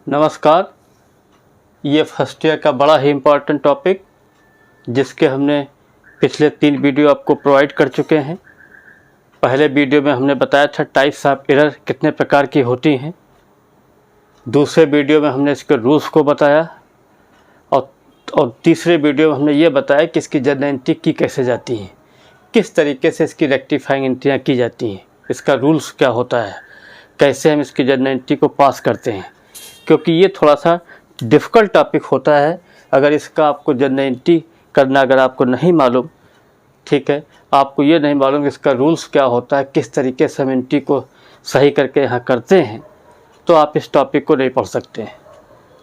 नमस्कार। ये first year का बड़ा ही इम्पोर्टेंट टॉपिक जिसके हमने पिछले 3 वीडियो आपको प्रोवाइड कर चुके हैं। पहले वीडियो में हमने बताया था टाइप्स ऑफ एरर कितने प्रकार की होती हैं। दूसरे वीडियो में हमने इसके रूल्स को बताया और तीसरे वीडियो में हमने ये बताया कि इसकी जर्नल एंट्री की कैसे जाती हैं, किस तरीके से इसकी रेक्टिफाइंग एंट्रियाँ की जाती हैं, इसका रूल्स क्या होता है, कैसे हम इसकी जर्नल एंट्री को पास करते हैं। क्योंकि ये थोड़ा सा डिफ़िकल्ट टॉपिक होता है। अगर इसका आपको जर्नल एंट्री करना अगर आपको नहीं मालूम, ठीक है, आपको ये नहीं मालूम कि इसका रूल्स क्या होता है, किस तरीके से हम एंट्री को सही करके यहाँ करते हैं, तो आप इस टॉपिक को नहीं पढ़ सकते हैं।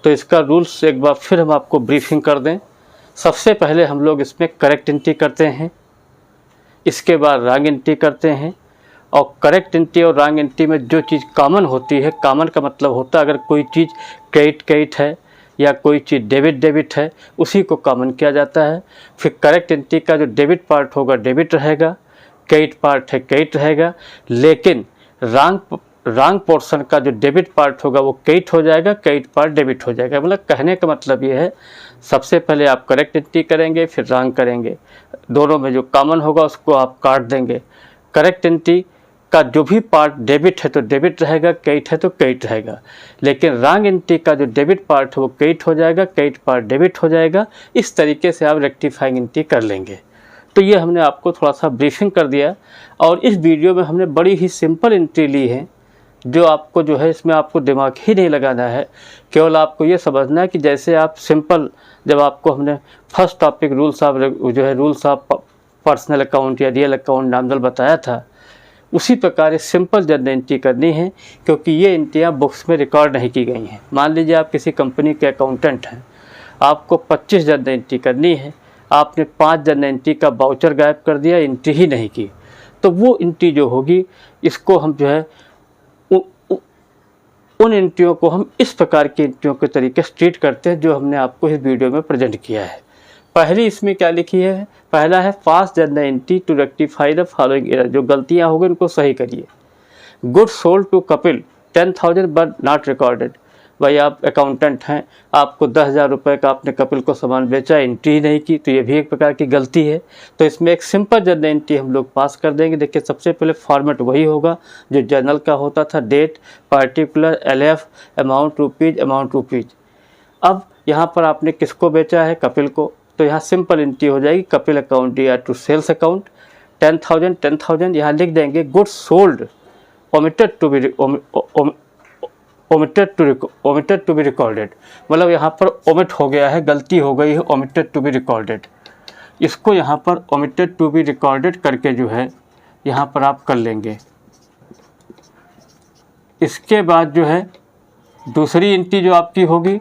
तो इसका रूल्स एक बार फिर हम आपको ब्रीफिंग कर दें। सबसे पहले हम लोग इसमें करेक्ट एंट्री करते हैं, इसके बाद रॉन्ग एंट्री करते हैं। और करेक्ट एंट्री और रॉन्ग एंट्री में जो चीज़ कॉमन होती है, कॉमन का मतलब होता है अगर कोई चीज़ क्रेडिट है या कोई चीज़ डेबिट है, उसी को कॉमन किया जाता है। फिर करेक्ट एंट्री का जो डेबिट पार्ट होगा डेबिट रहेगा, क्रेडिट पार्ट है क्रेडिट रहेगा, लेकिन रॉन्ग पोर्शन का जो डेबिट पार्ट होगा वो क्रेडिट हो जाएगा, क्रेडिट पार्ट डेबिट हो जाएगा। मतलब कहने का मतलब ये है, सबसे पहले आप करेक्ट एंट्री करेंगे फिर रॉन्ग करेंगे, दोनों में जो कॉमन होगा उसको आप काट देंगे। करेक्ट एंट्री का जो भी पार्ट डेबिट है तो डेबिट रहेगा, क्रेडिट है तो क्रेडिट रहेगा, लेकिन रॉन्ग एंट्री का जो डेबिट पार्ट है वो क्रेडिट हो जाएगा, क्रेडिट पार्ट डेबिट हो जाएगा। इस तरीके से आप रेक्टिफाइंग एंट्री कर लेंगे। तो ये हमने आपको थोड़ा सा ब्रीफिंग कर दिया और इस वीडियो में हमने बड़ी ही सिंपल एंट्री ली है, जो आपको जो है इसमें आपको दिमाग ही नहीं लगाना है। केवल आपको ये समझना है कि जैसे आप सिंपल, जब आपको हमने first topic rules of personal account या रियल अकाउंट नॉमिनल बताया था, उसी प्रकार ये सिंपल जर्नल एंट्री करनी है। क्योंकि ये एंट्रियाँ बुक्स में रिकॉर्ड नहीं की गई हैं। मान लीजिए आप किसी कंपनी के अकाउंटेंट हैं, आपको 25 जर्नल एंट्री करनी है, आपने 5 जर्नल एंट्री का बाउचर गायब कर दिया, एंट्री ही नहीं की, तो वो एंट्री जो होगी, इसको हम जो है उन एंट्रियों को हम इस प्रकार की एंट्रियों के तरीके से ट्रीट करते हैं जो हमने आपको इस वीडियो में प्रेजेंट किया है। पहली इसमें क्या लिखी है, पहला है pass journal entry to rectify the following error. जो गलतियां हो गई उनको सही करिए। Good sold to Kapil 10,000 but not recorded. भाई आप अकाउंटेंट हैं, आपको 10,000 रुपये का आपने कपिल को सामान बेचा, एंट्री ही नहीं की, तो ये भी एक प्रकार की गलती है। तो इसमें एक सिंपल जर्नल एंट्री हम लोग पास कर देंगे। देखिए सबसे पहले फॉर्मेट वही होगा जो जर्नल का होता था, date, particular, LF, amount rupees. अब यहाँ पर आपने किसको बेचा है, कपिल को, तो यहाँ सिंपल एंट्री हो जाएगी कपिल अकाउंट या टू सेल्स अकाउंट 10,000 यहाँ लिख देंगे। Goods sold omitted to be recorded, मतलब यहाँ पर ओमिट हो गया है, गलती हो गई है, ओमिटेड टू बी रिकॉर्डेड। इसको यहाँ पर ओमिटेड टू बी रिकॉर्डेड करके जो है यहाँ पर आप कर लेंगे। इसके बाद जो है दूसरी एंट्री जो आपकी होगी,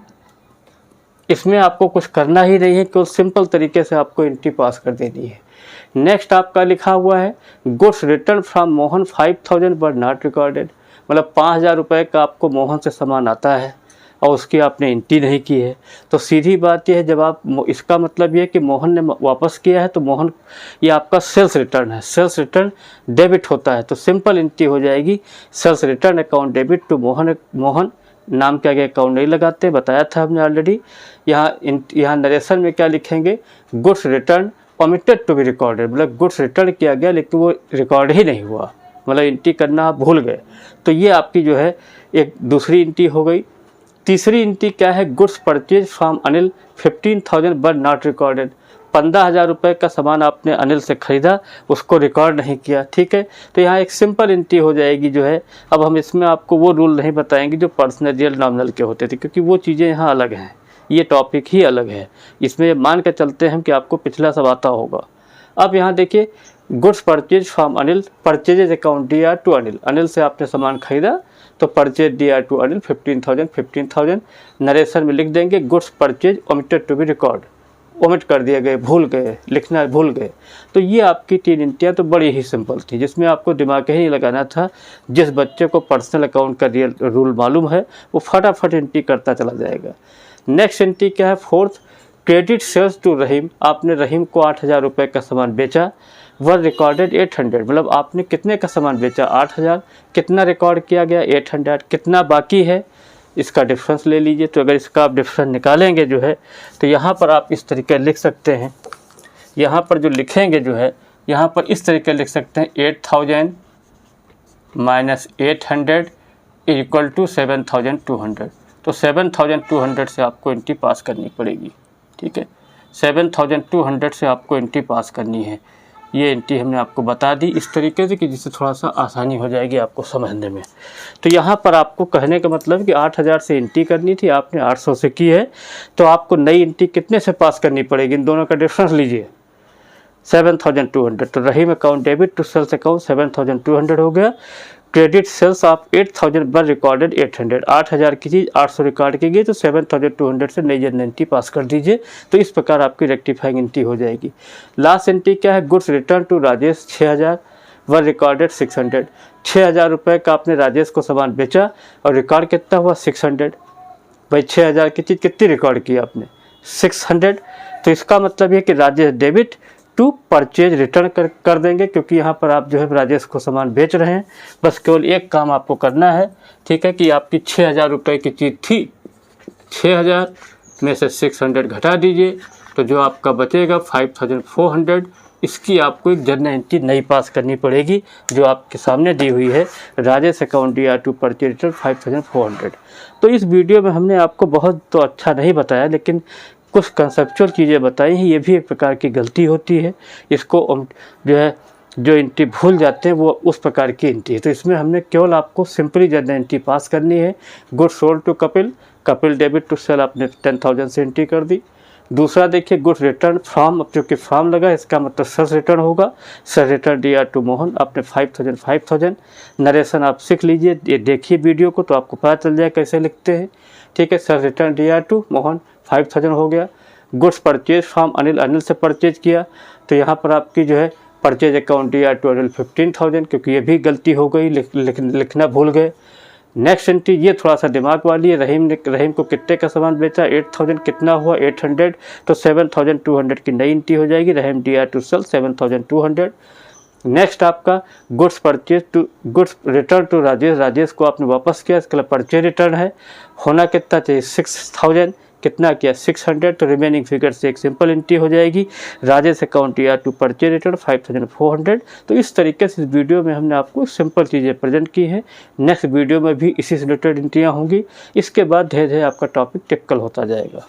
इसमें आपको कुछ करना ही नहीं है, केवल सिंपल तरीके से आपको एंट्री पास कर देनी है। नेक्स्ट आपका लिखा हुआ है goods return from Mohan 5,000 but not recorded, मतलब 5,000 रुपये का आपको मोहन से सामान आता है और उसकी आपने एंट्री नहीं की है। तो सीधी बात यह है, जब आप, इसका मतलब ये है कि मोहन ने वापस किया है तो मोहन, ये आपका सेल्स रिटर्न है, सेल्स रिटर्न डेबिट होता है, तो सिंपल एंट्री हो जाएगी sales return account debit to Mohan. नाम के आगे अकाउंट नहीं लगाते, बताया था हमने ऑलरेडी। यहाँ नरेशन में क्या लिखेंगे, goods return omitted to be recorded, मतलब गुड्स रिटर्न किया गया लेकिन वो रिकॉर्ड ही नहीं हुआ, मतलब एंट्री करना आप भूल गए। तो ये आपकी जो है एक दूसरी एंट्री हो गई। तीसरी एंट्री क्या है, goods purchase from Anil 15,000 but not recorded, 15,000 रुपये का सामान आपने अनिल से ख़रीदा, उसको रिकॉर्ड नहीं किया, ठीक है। तो यहाँ एक सिंपल एंट्री हो जाएगी जो है। अब हम इसमें आपको वो रूल नहीं बताएंगे जो पर्सनल रियल नॉमिनल के होते थे, क्योंकि वो चीज़ें यहाँ अलग हैं, ये टॉपिक ही अलग है। इसमें मान कर चलते हैं कि आपको पिछला सब आता होगा। अब यहाँ देखिए goods purchase from Anil, purchases account DR to Anil, Anil से आपने सामान खरीदा तो purchase DR to Anil 15,000। Narration में लिख देंगे goods purchase omitted to be record, omit कर दिए गए, भूल गए, लिखना भूल गए। तो ये आपकी 3 एंट्रियाँ तो बड़ी ही सिंपल थी, जिसमें आपको दिमाग ही नहीं लगाना था। जिस बच्चे को पर्सनल अकाउंट का रियल रूल मालूम है वो फटाफट एंट्री करता चला जाएगा। नेक्स्ट एंट्री क्या है, फोर्थ, क्रेडिट सेल्स टू रहीम, आपने रहीम को 8,000 रुपये का सामान बेचा, वर रिकॉर्डेड 800, मतलब आपने कितने का सामान बेचा 8,000, कितना रिकॉर्ड किया गया 800, कितना बाकी है इसका डिफरेंस ले लीजिए। तो अगर इसका आप डिफरेंस निकालेंगे जो है तो यहाँ पर आप इस तरीके लिख सकते हैं, यहाँ पर जो लिखेंगे जो है यहाँ पर इस तरीके लिख सकते हैं 8000 माइनस 800 इक्वल टू 7200। तो 7200 से आपको एंट्री पास करनी पड़ेगी, ठीक है। 7200 से आपको एंट्री पास करनी है। ये एंट्री हमने आपको बता दी इस तरीके से कि जिससे थोड़ा सा आसानी हो जाएगी आपको समझने में। तो यहाँ पर आपको कहने का मतलब कि 8000 से एंट्री करनी थी, आपने 800 से की है, तो आपको नई एंट्री कितने से पास करनी पड़ेगी, इन दोनों का डिफरेंस लीजिए 7200। तो Rahim account debit to sales account 7200 हो गया। क्रेडिट सेल्स ऑफ 8000 पर रिकॉर्डेड 800, 8000 की चीज़ 800 रिकॉर्ड की गई, तो 7200 से नई जनरल एंट्री पास कर दीजिए। तो इस प्रकार आपकी रेक्टिफाइंग एंट्री हो जाएगी। लास्ट एंट्री क्या है, goods return to Rajesh 6000 were recorded 600, 6000 रुपये का आपने राजेश को सामान बेचा और रिकॉर्ड कितना हुआ 600। भाई 6000 की चीज़ कितनी रिकॉर्ड की आपने 600। तो इसका मतलब ये कि Rajesh debit to purchase return कर देंगे, क्योंकि यहाँ पर आप जो है राजेश को सामान बेच रहे हैं। बस केवल एक काम आपको करना है, ठीक है, कि आपकी 6000 रुपये की चीज़ थी, 6000 में से 600 घटा दीजिए, तो जो आपका बचेगा 5400। इसकी आपको एक जर्नल एंट्री नई पास करनी पड़ेगी जो आपके सामने दी हुई है, Rajesh account DR to purchase return 5400। तो इस वीडियो में हमने आपको बहुत तो अच्छा नहीं बताया, लेकिन कुछ कंसेप्चुअल चीज़ें बताई हैं। ये भी एक प्रकार की गलती होती है, इसको जो है जो एंट्री भूल जाते हैं वो उस प्रकार की एंट्री है। तो इसमें हमने केवल आपको सिंपली जर्नल एंट्री पास करनी है। Good sold to Kapil, Kapil debit to sale आपने 10000 से एंट्री कर दी। दूसरा देखिए गुड रिटर्न फ्रॉम, अब चूँकि फ्रॉम लगा इसका मतलब सेल्स रिटर्न होगा, sales return DR to Mohan आपने 5000। नरेशन आप सीख लीजिए, ये देखिए वीडियो को तो आपको पता चल जाए कैसे लिखते हैं, ठीक है। Sales return DR to Mohan 5000 हो गया। Goods purchase from Anil, Anil से परचेज किया, तो यहाँ पर आपकी जो है purchase account DR to Anil 15000, क्योंकि ये भी गलती हो गई, लिखना भूल गए। नेक्स्ट एंट्री ये थोड़ा सा दिमाग वाली है, रहीम को कितने का सामान बेचा 8000, कितना हुआ 800, तो 7200 की नई एंट्री हो जाएगी। Rahim DR to sale 7200। Next आपका goods purchase to goods return to Rajesh, Rajesh को आपने वापस किया, इसके लिए परचेज रिटर्न है, होना कितना चाहिए 6000, कितना किया 600, तो रिमेनिंग फिगर से एक सिंपल एंट्री हो जाएगी, Rajesh account DR to purchase return 5400। तो इस तरीके से इस वीडियो में हमने आपको सिंपल चीज़ें प्रेजेंट की हैं। नेक्स्ट वीडियो में भी इसी से रिलेटेड एंट्रियाँ होंगी। इसके बाद धीरे धीरे आपका टॉपिक टिपिकल होता जाएगा।